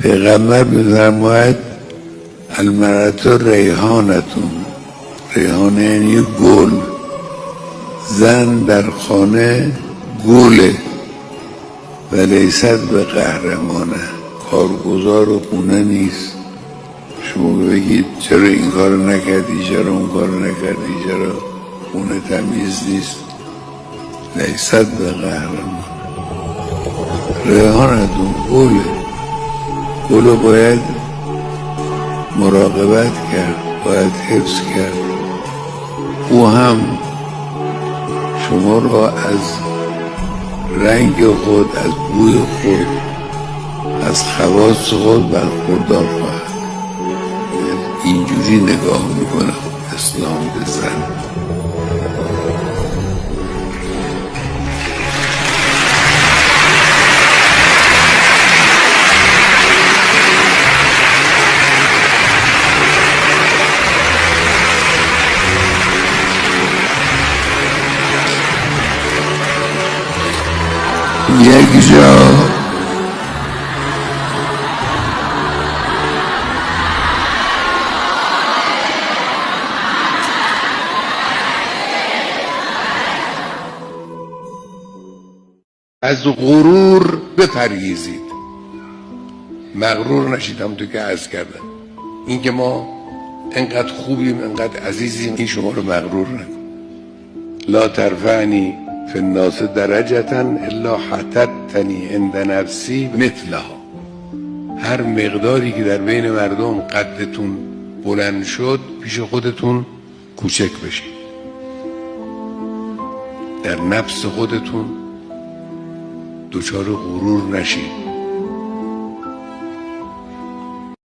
پیغمبر می‌فرماید المرأة ریحانتون، ریحانه یعنی گل، زن در خانه گله و لیست به قهرمانه، کارگزار و خونه نیست. شما بگید چرا این کار نکردی، چرا اون کار نکردی، چرا خونه تمیز نیست، لیست به قهرمانه. ریحانتون گله، گلو باید مراقبت کرد، باید حفظ کرد. او هم شما را از رنگ خود، از بوی خود، از خواص خود برخوردار خواهد. اینجوری نگاه میکنه اسلام به زن. یک جا از غرور بپرهیزید، مغرور نشید. همونطور که عرض کردم، این که ما انقدر خوبیم، انقدر عزیزیم، این شما رو مغرور نکن. لا ترفعنی فی الناس درجة الا حطتنی عند نفسی مثلها. هر مقداری که در بین مردم قدتون بلند شد، پیش خودتون کوچک بشید. در نفس خودتون دچار غرور نشید.